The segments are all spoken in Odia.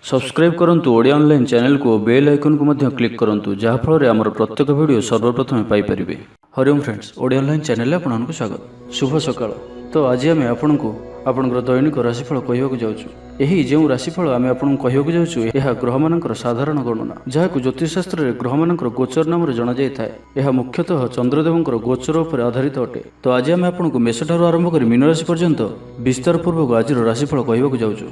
सब्सक्राइब करंतु ओडिया ऑनलाइन चैनल को बेल आइकन को मध्य क्लिक करंतु जहाँ फल आमर प्रत्येक वीडियो सर्वप्रथम Piper. Hariom friends, Odia online channel आपको स्वागत। शुभ सकाळ। तो आज आम आपको आपंकर दैनिक राशिफल कहवाक जाऊँ। यही जो राशिफल आम आपको कहवाक जाऊँ यह ग्रह मानकर साधारण गणना जहाँ ज्योतिषशास्त्र में ग्रह मानकर गोचर नाम जाना जाए। यह मुख्यतः चंद्रदेव गोचर पर आधारित अटे। तो आज आम आपको मेष ठार आरंभ कर मीन राशि पर्यंत विस्तार पूर्वक आज राशिफल कहवाक जाऊँ।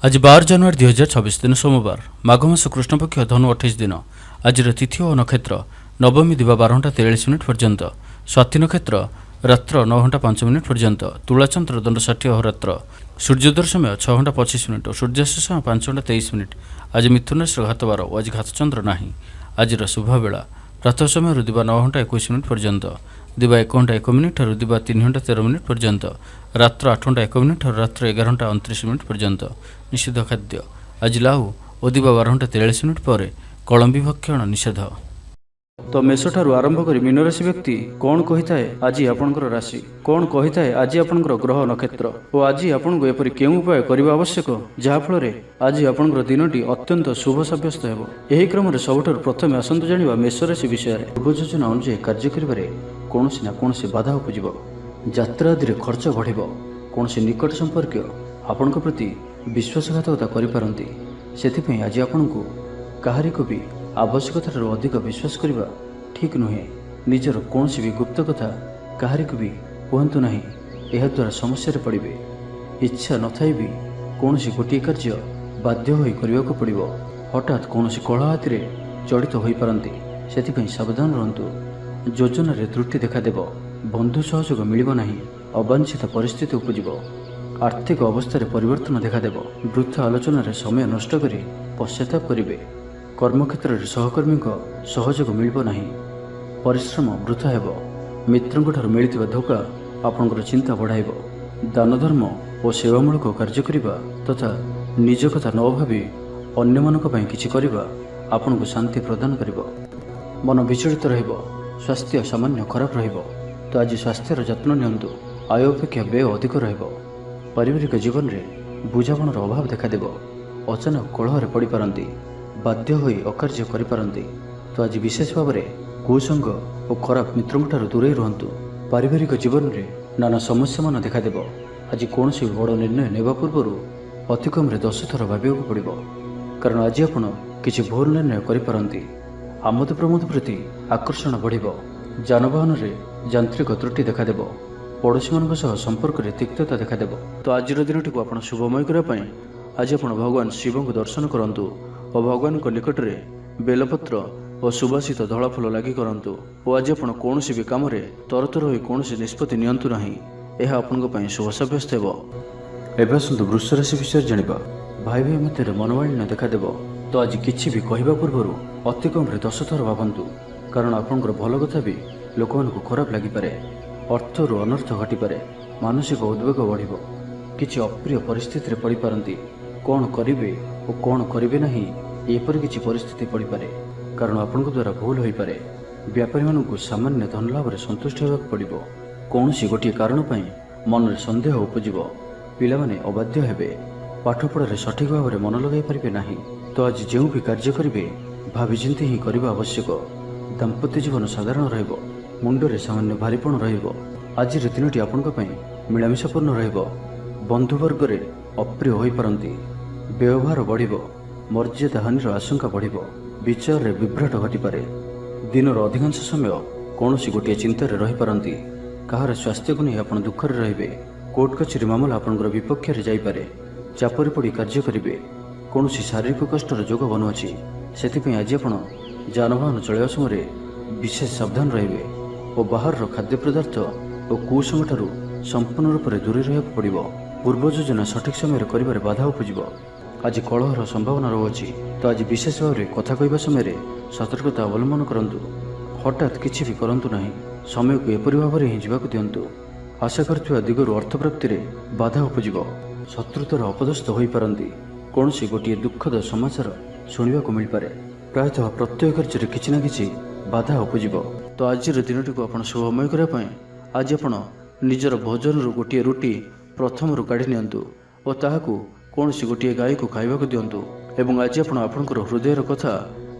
आज 12 जनवरी 2026 दिन सोमवार, माघ मास कृष्णपक्ष धनु 28 दिन। आज तिथि और नक्षत्र नवमी दिवा 12:43 पर्यंत, स्वाति नक्षत्र रात्र 9:05 पर्यंत, तुलाचंद्र दंड 60 अहोरात्र, सूर्योदय समय 6:25 और सूर्यास्त समय 5:23। आज मिथुन राशि घातवार और आज घातचंद्र नहीं। आज शुभ बेला प्रातः समय दिवा 9:21 पर्यंत, दिवा 1:01 और दिवा 3:13 पर्यंत, रात्र 8:01 और रात्र 11:29 पर्यंत। निषिद्ध खाद्य आज लाहू और दिवा 12:43 पर कलम्बी भक्षण निषेध। तो मेष ठारू आरंभ कर मीन राशि व्यक्ति कौन कही थाए आज आपंकर राशि कौन कही थाए आज आपंकर ग्रह नक्षत्र और आज आपको एपरी केउं उपाय करबा आवश्यक जहाँफल आज आपंकर दिनटी अत्यंत शुभ सब्यस्त हेबो। एही क्रम सबुठारु प्रथमे आसंतु जानिबा मेष राशि विषय। पूर्व योजना अनुसार कार्य करिबारे कोनोसी ना कोनोसी बाधा उपजिबो, यात्रा आदि खर्च बढ़िबो, कोनोसी निकट संपर्क आपनक प्रति विश्वासघातकता करिपारंती। सेथिपई आज आपनकु काहारी को भी आवश्यकता अधिक विश्वास करने ठीक नुहे। निजर कौन भी गुप्त कथा काहारी को भी कहतु ना, यह द्वारा समस्या पड़े। इच्छा न थाई भी कौन गोटे कार्य बाध्य होई करने को पड़ो। हठात कौन कलह हाथी जड़ित हो पारती, से सावधान रहतु। योजन त्रुटि देखादेव, बंधु सहयोग मिल ना, अवांछित परिस्थिति उपजिब, आर्थिक अवस्था परिवर्तन देखादेव। वृथा आलोचन समय नष्ट कर पश्चाताप करेंगे। कर्मक्षेत्र में सहकर्मी सहयोग मिल ना, परिश्रम वृथा हेब। मित्रों मिलता धोखा आपंकर चिंता बढ़ाइब। दान धर्म और सेवामूलक कार्य करने तथा निज कथा न भावी अन्य मानक पई किछि करबा आपनको शांति प्रदान करिब। मन विचलित रहिब, स्वास्थ्य सामान्य खराब रहिब। तो आज स्वास्थ्यर जत्न नियंतु। आय अपेक्षा व्यय अधिक रहिब। पारिवारिक जीवन में बुझामणार अभाव देखादेव। अचानक कलह पड़ पारती, बाध्य होई अकार्य करिपारंती। तो आज विशेष भाव में कुसंग और खराब मित्रों दूरे रुहतु। पारिवारिक जीवन में नाना समस्या मान देखादेव। आज कौन बड़ निर्णय नेबा पूर्व अति कम 10 थर भाविବାକୁ पड़िब, कारण आज आपण किछि भूल निर्णय करिपारंती। आमोद प्रमोद प्रति आकर्षण बढ़िब। जानवाहन में यांत्रिक त्रुटि देखादेव। पड़ोशी मान संपर्क में तिक्तता देखादेव। तो आज दिनटी को आप शुभमय करने आज आप भगवान शिव को दर्शन करंतु और भगवान को निकट में बेलपत्र और सुबासित धला फूल लगी करंतु। और आज आप कौन भी काम तरतर हो कौन निष्पत्ति नियंतु नहीं, यह आपन शुभ सब्यस्त हेब। एवं आसतु वृष राशि विषय जानिबा। भाई भाई मध्य मनोमालिन्य देखादेव। तो आज किछि भी कहवा पूर्व अति कम 10 थर भावतु, कारण आपंकर भल कथा भी लोक मानकु खराब लागिपारे। अर्थरु अनर्थ घटिपारे। मानसिक उद्वेग बढ़िब। किछि अप्रिय परिस्थिति पड़ पारती। कौन करिवे और कौन करिवे नहीं एपरि किछि परिस्थिति पड़ पारे, कारण आपन द्वारा भूल हो पारे। व्यापारी मानकु सामान्य धन लाभ में संतुष्ट होगा पड़ो। कौन गोटे कारण मन में सन्देह उपजिब। पिला माने अबाध्य हेबे। पाठपढ़ा सठिक भाव में मन लगे पारे ना। तो आज जो भी कार्य करेंगे भाविचिंती ही करने आवश्यक। दाम्पत्य जीवन साधारण रहिब। मुंडरे सामान्य भारीपण रहिब। आज दिनटी आपंक मिलामिशापूर्ण रहिब। बंधुवर्ग अप्रिय हो पारती। व्यवहार बढ़िब। मर्यादा हानिर आशंका बढ़िब। विचार में विभ्राट घटिपारे। दिनर अधिकांश समय कौन गोटे चिंतार रही पारती। कहार स्वास्थ्य को नहीं आप दुखर रे। कोर्ट कचेरी मामला आपंकर विपक्ष में जापे। चापर पड़ी कार्य करेंगे। कौन शारीरिक कष्टर जोग बनुअछि, से आज आप जानवाहन चलवा समय विशेष सावधान रहिबे और बाहर खाद्य पदार्थ और कुसंग ठारू संपूर्ण रूप से दूरे रहा पड़ो। पूर्व योजना सठिक समय कर बाधा उपजिब। आज कलहर संभावना रहुछि। तो आज विशेष भाव में कथा कहवा समय सतर्कता अवलंबन करंतु। हठात किछि भी करंतु नहीं। समय को एपरि भाव में ही जीवाक दियंतु। आशा करथिबा दिगरु अर्थ प्राप्ति में बाधा उपजिब। शत्रुतार अपदस्थ हो पारती। कौन गोटे दुखद समाचार शुणा मिल पारे। प्रायतः प्रत्येक कार्य किछि ना किछि बाधा उपजिब। तो आज दिनटी को आप शुभमय करने आज आप निजर भोजन गोटे रुटी प्रथम काढ़ी नियंतु और ताहाकू କୌଣସି ଗୋଟିଏ ଗାଈକୁ ଖାଇବାକୁ ଦିଅନ୍ତୁ ଏବଂ ଆଜି ଆପଣ ଆପଣଙ୍କର ହୃଦୟର କଥା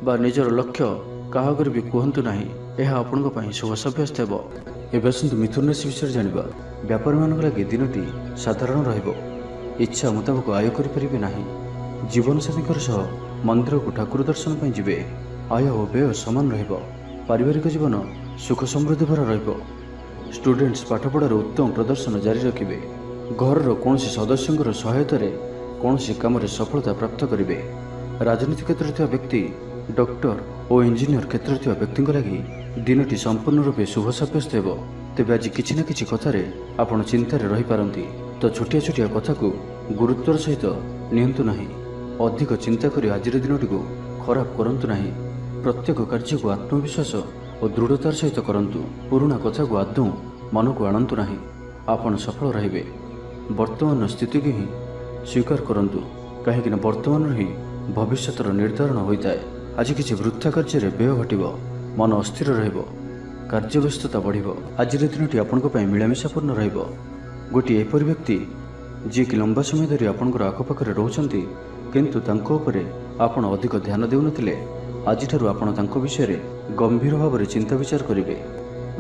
ବା ନିଜର ଲକ୍ଷ୍ୟ କାହା ଆଗରେ ବି କୁହନ୍ତୁ ନାହିଁ। ଏହା ଆପଣଙ୍କ ପାଇଁ ଶୁଭ ସାବ୍ୟସ୍ତ ହେବ। ଏବେ ଆସନ୍ତୁ ମିଥୁନ ରାଶି ବିଷୟରେ ଜାଣିବା। ବ୍ୟାପାରୀମାନଙ୍କ ଲାଗି ଦିନଟି ସାଧାରଣ ରହିବ। ଇଚ୍ଛା ମୁତାବକ ଆୟ କରିପାରିବେ ନାହିଁ। ଜୀବନସାଥୀଙ୍କ ସହ ମନ୍ଦିରକୁ ଠାକୁର ଦର୍ଶନ ପାଇଁ ଯିବେ। ଆୟ ଓ ବ୍ୟୟ ସମାନ ରହିବ। ପାରିବାରିକ ଜୀବନ ସୁଖ ସମୃଦ୍ଧି ଭରା ରହିବ। ଷ୍ଟୁଡେଣ୍ଟସ୍ ପାଠପଢ଼ାରେ ଉତ୍ତମ ପ୍ରଦର୍ଶନ ଜାରି ରଖିବେ। ଘରର କୌଣସି ସଦସ୍ୟଙ୍କର ସହାୟତାରେ କୌଣସି କାମରେ ସଫଳତା ପ୍ରାପ୍ତ କରିବେ। ରାଜନୀତି କ୍ଷେତ୍ରରେ ଥିବା ବ୍ୟକ୍ତି, ଡକ୍ଟର ଓ ଇଞ୍ଜିନିୟର କ୍ଷେତ୍ରରେ ଥିବା ବ୍ୟକ୍ତିଙ୍କ ଲାଗି ଦିନଟି ସମ୍ପୂର୍ଣ୍ଣ ରୂପେ ଶୁଭ ସାବ୍ୟସ୍ତ ହେବ। ତେବେ ଆଜି କିଛି ନା କିଛି କଥାରେ ଆପଣ ଚିନ୍ତାରେ ରହିପାରନ୍ତି, ତ ଛୋଟିଆ ଛୋଟିଆ କଥାକୁ ଗୁରୁତ୍ୱର ସହିତ ନିଅନ୍ତୁ ନାହିଁ। ଅଧିକ ଚିନ୍ତା କରି ଆଜିର ଦିନଟିକୁ ଖରାପ କରନ୍ତୁ ନାହିଁ। ପ୍ରତ୍ୟେକ କାର୍ଯ୍ୟକୁ ଆତ୍ମବିଶ୍ୱାସ ଓ ଦୃଢ଼ତାର ସହିତ କରନ୍ତୁ। ପୁରୁଣା କଥାକୁ ଆଦୌ ମନକୁ ଆଣନ୍ତୁ ନାହିଁ। ଆପଣ ସଫଳ ରହିବେ। ବର୍ତ୍ତମାନର ସ୍ଥିତିକୁ ହିଁ ସ୍ୱୀକାର କରନ୍ତୁ, କାହିଁକିନା ବର୍ତ୍ତମାନରୁ ହିଁ ଭବିଷ୍ୟତର ନିର୍ଦ୍ଧାରଣ ହୋଇଥାଏ। ଆଜି କିଛି ବୃଥା କାର୍ଯ୍ୟରେ ବ୍ୟୟ ଘଟିବ। ମନ ଅସ୍ଥିର ରହିବ। କାର୍ଯ୍ୟବ୍ୟସ୍ତତା ବଢ଼ିବ। ଆଜିର ଦିନଟି ଆପଣଙ୍କ ପାଇଁ ମିଳାମିଶାପୂର୍ଣ୍ଣ ରହିବ। ଗୋଟିଏ ଏପରି ବ୍ୟକ୍ତି ଯିଏକି ଲମ୍ବା ସମୟ ଧରି ଆପଣଙ୍କର ଆଖପାଖରେ ରହୁଛନ୍ତି, କିନ୍ତୁ ତାଙ୍କ ଉପରେ ଆପଣ ଅଧିକ ଧ୍ୟାନ ଦେଉନଥିଲେ, ଆଜିଠାରୁ ଆପଣ ତାଙ୍କ ବିଷୟରେ ଗମ୍ଭୀର ଭାବରେ ଚିନ୍ତା ବିଚାର କରିବେ।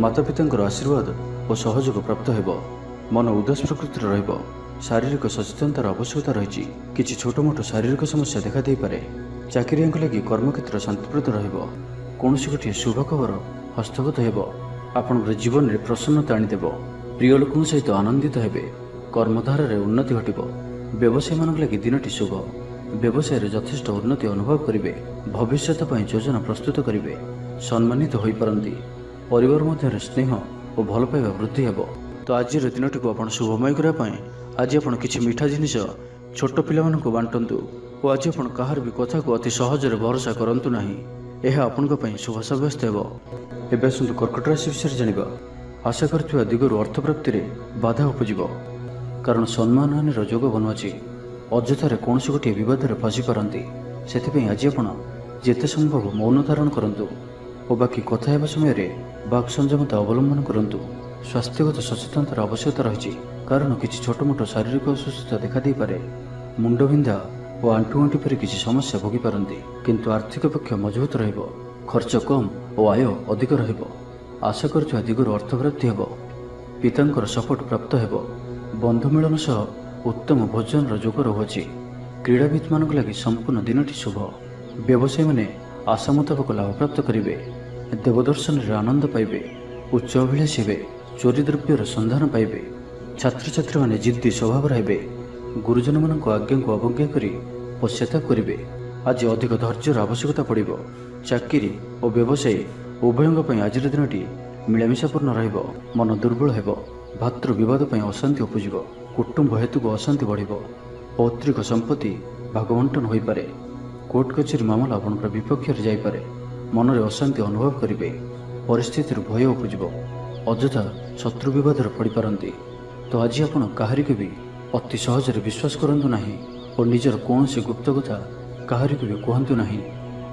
ମାତାପିତାଙ୍କର ଆଶୀର୍ବାଦ ଓ ସହଯୋଗ ପ୍ରାପ୍ତ ହେବ। ମନ ଉଦାସ ପ୍ରକୃତିର ରହିବ। ଶାରୀରିକ ସଚେତନତାର ଆବଶ୍ୟକତା ରହିଛି। କିଛି ଛୋଟମୋଟ ଶାରୀରିକ ସମସ୍ୟା ଦେଖାଦେଇପାରେ। ଚାକିରିଆଙ୍କ ଲାଗି କର୍ମକ୍ଷେତ୍ର ଶାନ୍ତିପ୍ରଦ ରହିବ। କୌଣସି ଗୋଟିଏ ଶୁଭ ଖବର ହସ୍ତଗତ ହେବ। ଆପଣଙ୍କର ଜୀବନରେ ପ୍ରସନ୍ନତା ଆଣିଦେବ। ପ୍ରିୟ ଲୋକଙ୍କ ସହିତ ଆନନ୍ଦିତ ହେବେ। କର୍ମଧାରାରେ ଉନ୍ନତି ଘଟିବ। ବ୍ୟବସାୟୀମାନଙ୍କ ଲାଗି ଦିନଟି ଶୁଭ। ବ୍ୟବସାୟରେ ଯଥେଷ୍ଟ ଉନ୍ନତି ଅନୁଭବ କରିବେ। ଭବିଷ୍ୟତ ପାଇଁ ଯୋଜନା ପ୍ରସ୍ତୁତ କରିବେ। ସମ୍ମାନିତ ହୋଇପାରନ୍ତି। ପରିବାର ମଧ୍ୟରେ ସ୍ନେହ ଓ ଭଲ ପାଇବା ବୃଦ୍ଧି ହେବ। ତ ଆଜିର ଦିନଟିକୁ ଆପଣ ଶୁଭମୟ କରିବା ପାଇଁ ଆଜି ଆପଣ କିଛି ମିଠା ଜିନିଷ ଛୋଟ ପିଲାମାନଙ୍କୁ ବାଣ୍ଟନ୍ତୁ ଓ ଆଜି ଆପଣ କାହାର ବି କଥାକୁ ଅତି ସହଜରେ ଭରସା କରନ୍ତୁ ନାହିଁ। ଏହା ଆପଣଙ୍କ ପାଇଁ ଶୁଭ ସାବ୍ୟସ୍ତ ହେବ। ଏବେ ଆସନ୍ତୁ କର୍କଟ ରାଶି ବିଷୟରେ ଜାଣିବା। ଆଶା କରୁଥିବା ଦିଗରୁ ଅର୍ଥପ୍ରାପ୍ତିରେ ବାଧା ଉପୁଜିବ, କାରଣ ସମ୍ମାନହାନିର ଯୋଗ ବନୁଅଛି। ଅଯଥାରେ କୌଣସି ଗୋଟିଏ ବିବାଦରେ ଫସିପାରନ୍ତି। ସେଥିପାଇଁ ଆଜି ଆପଣ ଯେତେ ସମ୍ଭବ ମୌନ ଧାରଣ କରନ୍ତୁ ଓ ବାକି କଥା ହେବା ସମୟରେ ବାକ୍ ସଂଯମତା ଅବଲମ୍ବନ କରନ୍ତୁ। ସ୍ୱାସ୍ଥ୍ୟଗତ ସଚେତନତାର ଆବଶ୍ୟକତା ରହିଛି, କାରଣ କିଛି ଛୋଟମୋଟ ଶାରୀରିକ ଅସୁସ୍ଥତା ଦେଖାଦେଇପାରେ। ମୁଣ୍ଡବିନ୍ଧା ଓ ଆଣ୍ଠୁଗଣ୍ଠି ପରି କିଛି ସମସ୍ୟା ଭୋଗିପାରନ୍ତି, କିନ୍ତୁ ଆର୍ଥିକ ପକ୍ଷ ମଜବୁତ ରହିବ। ଖର୍ଚ୍ଚ କମ୍ ଓ ଆୟ ଅଧିକ ରହିବ। ଆଶା କରୁଥିବା ଦିଗରୁ ଅର୍ଥପ୍ରାପ୍ତି ହେବ। ପିତାଙ୍କର ସପୋର୍ଟ ପ୍ରାପ୍ତ ହେବ। ବନ୍ଧୁ ମିଳନ ସହ ଉତ୍ତମ ଭୋଜନର ଯୋଗ ରହୁଅଛି। କ୍ରୀଡ଼ାବିତମାନଙ୍କ ଲାଗି ସମ୍ପୂର୍ଣ୍ଣ ଦିନଟି ଶୁଭ। ବ୍ୟବସାୟୀମାନେ ଆଶା ମୁତାବକ ଲାଭପ୍ରାପ୍ତ କରିବେ। ଦେବଦର୍ଶନରେ ଆନନ୍ଦ ପାଇବେ। ଉଚ୍ଚ ଅଭିଳାଷୀ ହେବେ। ଚୋରି ଦ୍ରବ୍ୟର ସନ୍ଧାନ ପାଇବେ। ଛାତ୍ରଛାତ୍ରୀମାନେ ଜିଦ୍ଦି ସ୍ୱଭାବର ହେବେ। ଗୁରୁଜନମାନଙ୍କ ଆଜ୍ଞାକୁ ଅବଜ୍ଞା କରି ପଶ୍ଚାତାପ କରିବେ। ଆଜି ଅଧିକ ଧୈର୍ଯ୍ୟର ଆବଶ୍ୟକତା ପଡ଼ିବ। ଚାକିରି ଓ ବ୍ୟବସାୟୀ ଉଭୟଙ୍କ ପାଇଁ ଆଜିର ଦିନଟି ମିଳାମିଶାପୂର୍ଣ୍ଣ ରହିବ। ମନ ଦୁର୍ବଳ ହେବ। ଭାତୃ ବିବାଦ ପାଇଁ ଅଶାନ୍ତି ଉପୁଜିବ। କୁଟୁମ୍ବ ହେତୁକୁ ଅଶାନ୍ତି ବଢ଼ିବ। ପୈତୃକ ସମ୍ପତ୍ତି ଭାଗବଣ୍ଟନ ହୋଇପାରେ। କୋର୍ଟ କଚେରୀ ମାମଲା ଆପଣଙ୍କର ବିପକ୍ଷରେ ଯାଇପାରେ। ମନରେ ଅଶାନ୍ତି ଅନୁଭବ କରିବେ। ପରିସ୍ଥିତିରୁ ଭୟ ଉପୁଜିବ। ଅଯଥା ଶତ୍ରୁ ବିବାଦରେ ପଡ଼ିପାରନ୍ତି। ତ ଆଜି ଆପଣ କାହାରିକୁ ବି ଅତି ସହଜରେ ବିଶ୍ୱାସ କରନ୍ତୁ ନାହିଁ ଓ ନିଜର କୌଣସି ଗୁପ୍ତ କଥା କାହାରିକୁ ବି କୁହନ୍ତୁ ନାହିଁ।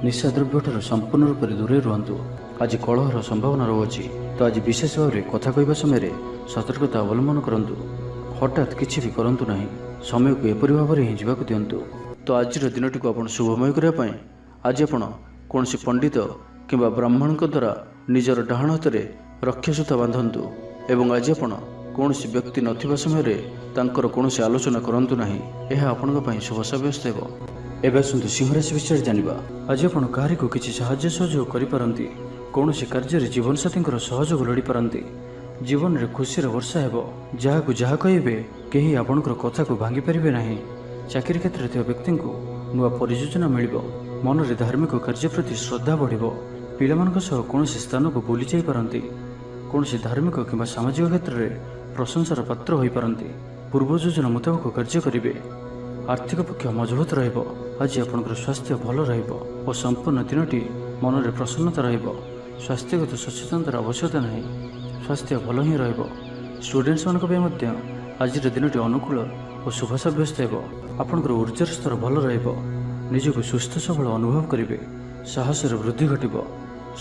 ନିଶାଦ୍ରବ୍ୟଠାରୁ ସମ୍ପୂର୍ଣ୍ଣ ରୂପରେ ଦୂରେଇ ରୁହନ୍ତୁ। ଆଜି କଳହର ସମ୍ଭାବନା ରହୁଅଛି, ତ ଆଜି ବିଶେଷ ଭାବରେ କଥା କହିବା ସମୟରେ ସତର୍କତା ଅବଲମ୍ବନ କରନ୍ତୁ। ହଠାତ୍ କିଛି ବି କରନ୍ତୁ ନାହିଁ। ସମୟକୁ ଏପରି ଭାବରେ ହିଁ ଯିବାକୁ ଦିଅନ୍ତୁ। ତ ଆଜିର ଦିନଟିକୁ ଆପଣ ଶୁଭମୟ କରିବା ପାଇଁ ଆଜି ଆପଣ କୌଣସି ପଣ୍ଡିତ କିମ୍ବା ବ୍ରାହ୍ମଣଙ୍କ ଦ୍ୱାରା ନିଜର ଡାହାଣ ହାତରେ ରକ୍ଷାସୂତା ବାନ୍ଧନ୍ତୁ ଏବଂ ଆଜି ଆପଣ କୌଣସି ବ୍ୟକ୍ତି ନଥିବା ସମୟରେ ତାଙ୍କର କୌଣସି ଆଲୋଚନା କରନ୍ତୁ ନାହିଁ। ଏହା ଆପଣଙ୍କ ପାଇଁ ଶୁଭ ସାବ୍ୟସ୍ତ ହେବ। ଏବେ ଆସନ୍ତୁ ସିଂହ ରାଶି ବିଷୟରେ ଜାଣିବା। ଆଜି ଆପଣ କାହାରିକୁ କିଛି ସାହାଯ୍ୟ ସହଯୋଗ କରିପାରନ୍ତି। କୌଣସି କାର୍ଯ୍ୟରେ ଜୀବନସାଥୀଙ୍କର ସହଯୋଗ ଲୋଡ଼ିପାରନ୍ତି। ଜୀବନରେ ଖୁସିର ବର୍ଷା ହେବ। ଯାହାକୁ ଯାହା କହିବେ କେହି ଆପଣଙ୍କର କଥାକୁ ଭାଙ୍ଗି ପାରିବେ ନାହିଁ। ଚାକିରି କ୍ଷେତ୍ରରେ ଥିବା ବ୍ୟକ୍ତିଙ୍କୁ ନୂଆ ପରିଯୋଜନା ମିଳିବ। ମନରେ ଧାର୍ମିକ କାର୍ଯ୍ୟ ପ୍ରତି ଶ୍ରଦ୍ଧା ବଢ଼ିବ। ପିଲାମାନଙ୍କ ସହ କୌଣସି ସ୍ଥାନକୁ ବୁଲି ଯାଇପାରନ୍ତି। କୌଣସି ଧାର୍ମିକ କିମ୍ବା ସାମାଜିକ କ୍ଷେତ୍ରରେ ପ୍ରଶଂସାର ପାତ୍ର ହୋଇପାରନ୍ତି। ପୂର୍ବ ଯୋଜନା ମୁତାବକ କାର୍ଯ୍ୟ କରିବେ। ଆର୍ଥିକ ପକ୍ଷ ମଜବୁତ ରହିବ। ଆଜି ଆପଣଙ୍କର ସ୍ୱାସ୍ଥ୍ୟ ଭଲ ରହିବ ଓ ସମ୍ପୂର୍ଣ୍ଣ ଦିନଟି ମନରେ ପ୍ରସନ୍ନତା ରହିବ। ସ୍ୱାସ୍ଥ୍ୟଗତ ସଚେତନତାର ଆବଶ୍ୟକତା ନାହିଁ। ସ୍ୱାସ୍ଥ୍ୟ ଭଲ ହିଁ ରହିବ। ଷ୍ଟୁଡେଣ୍ଟସ୍ମାନଙ୍କ ପାଇଁ ମଧ୍ୟ ଆଜିର ଦିନଟି ଅନୁକୂଳ ଓ ଶୁଭ ସାବ୍ୟସ୍ତ ହେବ। ଆପଣଙ୍କର ଉର୍ଜାର ସ୍ତର ଭଲ ରହିବ। ନିଜକୁ ସୁସ୍ଥ ସବଳ ଅନୁଭବ କରିବେ। ସାହସରେ ବୃଦ୍ଧି ଘଟିବ।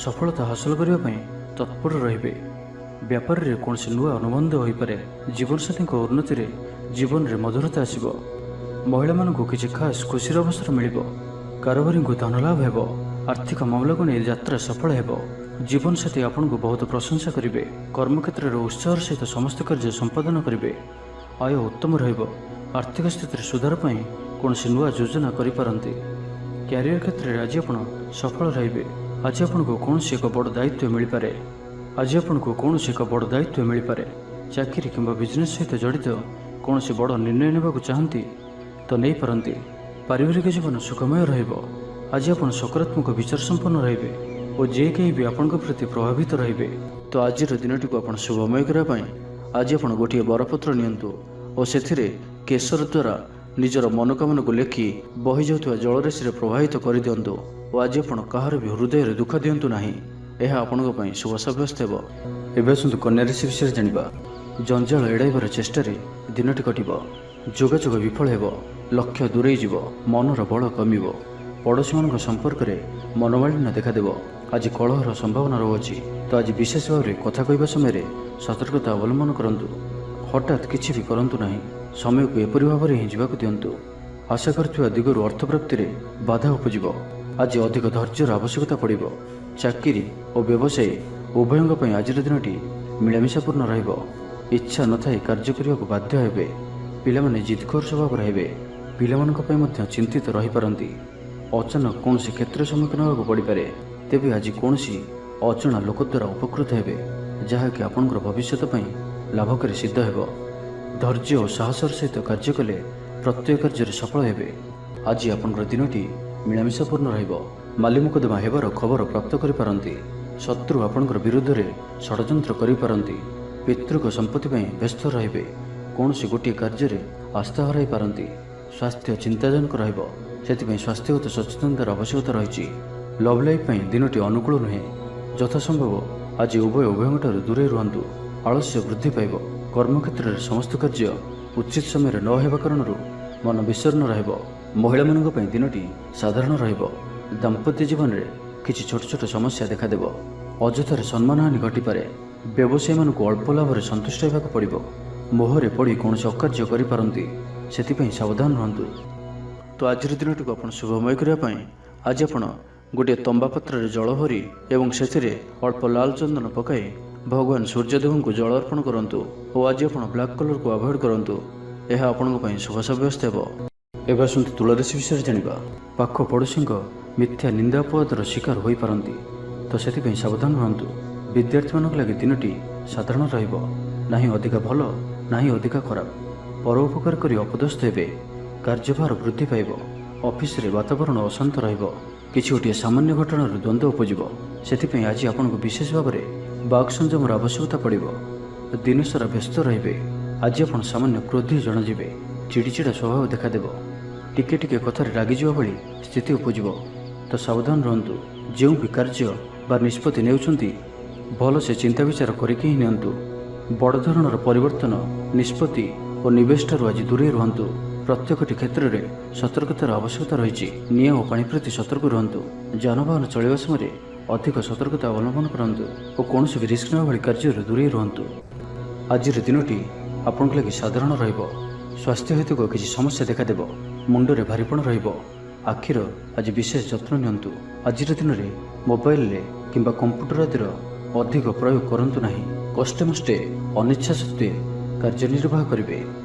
ସଫଳତା ହାସଲ କରିବା ପାଇଁ ତତ୍ପର ରହିବେ। ବ୍ୟାପାରରେ କୌଣସି ନୂଆ ଅନୁବନ୍ଧ ହୋଇପାରେ। ଜୀବନସାଥୀଙ୍କ ଉନ୍ନତିରେ ଜୀବନରେ ମଧୁରତା ଆସିବ। ମହିଳାମାନଙ୍କୁ କିଛି ଖାସ୍ ଖୁସିର ଅବସର ମିଳିବ। କାରବାରୀଙ୍କୁ ଧନ ଲାଭ ହେବ। ଆର୍ଥିକ ମାମଲାକୁ ନେଇ ଯାତ୍ରା ସଫଳ ହେବ। ଜୀବନସାଥୀ ଆପଣଙ୍କୁ ବହୁତ ପ୍ରଶଂସା କରିବେ। କର୍ମକ୍ଷେତ୍ରରେ ଉତ୍ସାହର ସହିତ ସମସ୍ତ କାର୍ଯ୍ୟ ସମ୍ପାଦନ କରିବେ। ଆୟ ଉତ୍ତମ ରହିବ। ଆର୍ଥିକ ସ୍ଥିତିରେ ସୁଧାର ପାଇଁ କୌଣସି ନୂଆ ଯୋଜନା କରିପାରନ୍ତି। କ୍ୟାରିୟର କ୍ଷେତ୍ରରେ ଆଜି ଆପଣ ସଫଳ ରହିବେ। ଆଜି ଆପଣଙ୍କୁ କୌଣସି ଏକ ବଡ଼ ଦାୟିତ୍ୱ ମିଳିପାରେ। ଚାକିରି କିମ୍ବା ବିଜନେସ୍ ସହିତ ଜଡ଼ିତ କୌଣସି ବଡ଼ ନିର୍ଣ୍ଣୟ ନେବାକୁ ଚାହାନ୍ତି ତ ନେଇପାରନ୍ତି। ପାରିବାରିକ ଜୀବନ ସୁଖମୟ ରହିବ। ଆଜି ଆପଣ ସକାରାତ୍ମକ ବିଚାର ସମ୍ପନ୍ନ ରହିବେ ଓ ଯେ କେହି ବି ଆପଣଙ୍କ ପ୍ରତି ପ୍ରଭାବିତ ରହିବେ। ତ ଆଜିର ଦିନଟିକୁ ଆପଣ ଶୁଭମୟ କରିବା ପାଇଁ ଆଜି ଆପଣ ଗୋଟିଏ ବରପତ୍ର ନିଅନ୍ତୁ ଓ ସେଥିରେ କେଶର ଦ୍ୱାରା ନିଜର ମନୋକାମନାକୁ ଲେଖି ବହିଯାଉଥିବା ଜଳରାଶିରେ ପ୍ରବାହିତ କରିଦିଅନ୍ତୁ ଓ ଆଜି ଆପଣ କାହାର ବି ହୃଦୟରେ ଦୁଃଖ ଦିଅନ୍ତୁ ନାହିଁ। ଏହା ଆପଣଙ୍କ ପାଇଁ ଶୁଭ ସାବ୍ୟସ୍ତ ହେବ। ଏବେ ଆସନ୍ତୁ କନ୍ୟା ରାଶି ବିଷୟରେ ଜାଣିବା। ଜଞ୍ଜାଳ ଏଡ଼ାଇବାର ଚେଷ୍ଟାରେ ଦିନଟି କଟିବ। ଯୋଗାଯୋଗ ବିଫଳ ହେବ। ଲକ୍ଷ୍ୟ ଦୂରେଇ ଯିବ। ମନର ବଳ କମିବ। ପଡ଼ୋଶୀମାନଙ୍କ ସମ୍ପର୍କରେ ମନୋମାଳିନ୍ୟ ଦେଖାଦେବ। ଆଜି କଳହର ସମ୍ଭାବନା ରହୁଅଛି। ତ ଆଜି ବିଶେଷ ଭାବରେ କଥା କହିବା ସମୟରେ ସତର୍କତା ଅବଲମ୍ବନ କରନ୍ତୁ। ହଠାତ୍ କିଛି ବି କରନ୍ତୁ ନାହିଁ। ସମୟକୁ ଏପରି ଭାବରେ ହିଁ ଯିବାକୁ ଦିଅନ୍ତୁ। ଆଶା କରୁଥିବା ଦିଗରୁ ଅର୍ଥପ୍ରାପ୍ତିରେ ବାଧା ଉପୁଜିବ। ଆଜି ଅଧିକ ଧୈର୍ଯ୍ୟର ଆବଶ୍ୟକତା ପଡ଼ିବ। ଚାକିରି ଓ ବ୍ୟବସାୟୀ ଉଭୟଙ୍କ ପାଇଁ ଆଜିର ଦିନଟି ମିଳାମିଶାପୂର୍ଣ୍ଣ ରହିବ। ଇଚ୍ଛା ନଥାଇ କାର୍ଯ୍ୟ କରିବାକୁ ବାଧ୍ୟ ହେବେ। ପିଲାମାନେ ଜିଦ୍ଖୋର ସ୍ୱଭାବର ହେବେ। ପିଲାମାନଙ୍କ ପାଇଁ ମଧ୍ୟ ଚିନ୍ତିତ ରହିପାରନ୍ତି। ଅଚାନକ କୌଣସି କ୍ଷେତ୍ରରେ ସମ୍ମୁଖୀନ ହେବାକୁ ପଡ଼ିପାରେ। ତେବେ ଆଜି କୌଣସି ଅଜଣା ଲୋକ ଦ୍ୱାରା ଉପକୃତ ହେବେ, ଯାହାକି ଆପଣଙ୍କର ଭବିଷ୍ୟତ ପାଇଁ ଲାଭକାରୀ ସିଦ୍ଧ ହେବ। ଧୈର୍ଯ୍ୟ ଓ ସାହସର ସହିତ କାର୍ଯ୍ୟ କଲେ ପ୍ରତ୍ୟେକ କାର୍ଯ୍ୟରେ ସଫଳ ହେବେ। ଆଜି ଆପଣଙ୍କର ଦିନଟି ମିଳାମିଶାପୂର୍ଣ୍ଣ ରହିବ। ମାଲି ମୋକଦ୍ଦମା ହେବାର ଖବର ପ୍ରାପ୍ତ କରିପାରନ୍ତି। ଶତ୍ରୁ ଆପଣଙ୍କର ବିରୁଦ୍ଧରେ ଷଡ଼ଯନ୍ତ୍ର କରିପାରନ୍ତି। ପିତୃକ ସମ୍ପତ୍ତି ପାଇଁ ବ୍ୟସ୍ତ ରହିବେ। କୌଣସି ଗୋଟିଏ କାର୍ଯ୍ୟରେ ଆସ୍ଥା ହରାଇ ପାରନ୍ତି। ସ୍ୱାସ୍ଥ୍ୟ ଚିନ୍ତାଜନକ ରହିବ। ସେଥିପାଇଁ ସ୍ୱାସ୍ଥ୍ୟଗତ ସଚେତନତାର ଆବଶ୍ୟକତା ରହିଛି। ଲଭ୍ ଲାଇଫ୍ ପାଇଁ ଦିନଟି ଅନୁକୂଳ ନୁହେଁ। ଯଥାସମ୍ଭବ ଆଜି ଉଭୟଙ୍କଠାରୁ ଦୂରେଇ ରୁହନ୍ତୁ। ଆଳସ୍ୟ ବୃଦ୍ଧି ପାଇବ। କର୍ମକ୍ଷେତ୍ରରେ ସମସ୍ତ କାର୍ଯ୍ୟ ଉଚିତ ସମୟରେ ନ ହେବା କାରଣରୁ ମନ ବିଷର୍ଣ୍ଣ ରହିବ। ମହିଳାମାନଙ୍କ ପାଇଁ ଦିନଟି ସାଧାରଣ ରହିବ। ଦାମ୍ପତ୍ୟ ଜୀବନରେ କିଛି ଛୋଟ ଛୋଟ ସମସ୍ୟା ଦେଖାଦେବ। ଅଯଥାରେ ସମ୍ମାନହାନି ଘଟିପାରେ। ବ୍ୟବସାୟୀମାନଙ୍କୁ ଅଳ୍ପ ଲାଭରେ ସନ୍ତୁଷ୍ଟ ହେବାକୁ ପଡ଼ିବ। ମୋହରେ ପଡ଼ି କୌଣସି ଅକାର୍ଯ୍ୟ କରିପାରନ୍ତି। ସେଥିପାଇଁ ସାବଧାନ ରୁହନ୍ତୁ। ତ ଆଜିର ଦିନଟିକୁ ଆପଣ ଶୁଭମୟ କରିବା ପାଇଁ ଆଜି ଆପଣ ଗୋଟିଏ ତମ୍ବା ପାତ୍ରରେ ଜଳ ଭରି ଏବଂ ସେଥିରେ ଅଳ୍ପ ଲାଲ ଚନ୍ଦନ ପକାଇ ଭଗବାନ ସୂର୍ଯ୍ୟଦେବଙ୍କୁ ଜଳ ଅର୍ପଣ କରନ୍ତୁ ଓ ଆଜି ଆପଣ ବ୍ଲାକ୍ କଲର୍କୁ ଆଭଏଡ୍ କରନ୍ତୁ। ଏହା ଆପଣଙ୍କ ପାଇଁ ଶୁଭ ସାବ୍ୟସ୍ତ ହେବ। ଏବେ ଆସନ୍ତୁ ତୁଳା ରାଶି ବିଷୟରେ ଜାଣିବା। ପାଖ ପଡ଼ୋଶୀଙ୍କ ମିଥ୍ୟା ନିନ୍ଦା ଅପବାଦର ଶିକାର ହୋଇପାରନ୍ତି। ତ ସେଥିପାଇଁ ସାବଧାନ ରୁହନ୍ତୁ। ବିଦ୍ୟାର୍ଥୀମାନଙ୍କ ଲାଗି ଦିନଟି ସାଧାରଣ ରହିବ। ନାହିଁ ଅଧିକା ଭଲ, ନାହିଁ ଅଧିକା ଖରାପ। ପରୋପକାର କରି ଅପଦସ୍ଥ ହେବେ। କାର୍ଯ୍ୟଭାର ବୃଦ୍ଧି ପାଇବ। ଅଫିସରେ ବାତାବରଣ ଅଶାନ୍ତ ରହିବ। କିଛି ଗୋଟିଏ ସାମାନ୍ୟ ଘଟଣାରୁ ଦ୍ୱନ୍ଦ୍ୱ ଉପୁଜିବ। ସେଥିପାଇଁ ଆଜି ଆପଣଙ୍କୁ ବିଶେଷ ଭାବରେ ବାକ୍ ସଂଯମର ଆବଶ୍ୟକତା ପଡ଼ିବ। ଦିନସାରା ବ୍ୟସ୍ତ ରହିବେ। ଆଜି ଆପଣ ସାମାନ୍ୟ କ୍ରୋଧୀ ଜଣାଯିବେ। ଚିଡ଼ିଚିଡ଼ା ସ୍ୱଭାବ ଦେଖାଦେବ। ଟିକେ ଟିକେ କଥାରେ ରାଗିଯିବା ଭଳି ସ୍ଥିତି ଉପୁଜିବ। ତ ସାବଧାନ ରୁହନ୍ତୁ। ଯେଉଁ ବି କାର୍ଯ୍ୟ ବା ନିଷ୍ପତ୍ତି ନେଉଛନ୍ତି ଭଲସେ ଚିନ୍ତା ବିଚାର କରିକି ହିଁ ନିଅନ୍ତୁ। ବଡ଼ ଧରଣର ପରିବର୍ତ୍ତନ, ନିଷ୍ପତ୍ତି ଓ ନିବେଶଠାରୁ ଆଜି ଦୂରେଇ ରୁହନ୍ତୁ। ପ୍ରତ୍ୟେକଟି କ୍ଷେତ୍ରରେ ସତର୍କତାର ଆବଶ୍ୟକତା ରହିଛି। ନିଆଁ ଓ ପାଣି ପ୍ରତି ସତର୍କ ରୁହନ୍ତୁ। ଯାନବାହନ ଚଳାଇବା ସମୟରେ ଅଧିକ ସତର୍କତା ଅବଲମ୍ବନ କରନ୍ତୁ ଓ କୌଣସି ବି ରିସ୍କ ନେବା ଭଳି କାର୍ଯ୍ୟରୁ ଦୂରେଇ ରୁହନ୍ତୁ। ଆଜିର ଦିନଟି ଆପଣଙ୍କ ଲାଗି ସାଧାରଣ ରହିବ। ସ୍ୱାସ୍ଥ୍ୟ ହେତୁକ କିଛି ସମସ୍ୟା ଦେଖାଦେବ। ମୁଣ୍ଡରେ ଭାରିପଣ ରହିବ। ଆଖିର ଆଜି ବିଶେଷ ଯତ୍ନ ନିଅନ୍ତୁ। ଆଜିର ଦିନରେ ମୋବାଇଲରେ କିମ୍ବା କମ୍ପ୍ୟୁଟର ଆଦିର ଅଧିକ ପ୍ରୟୋଗ କରନ୍ତୁ ନାହିଁ। କଷ୍ଟେମଷ୍ଟେ ଅନିଚ୍ଛା ସତ୍ତ୍ୱେ କାର୍ଯ୍ୟନିର୍ବାହ କରିବେ।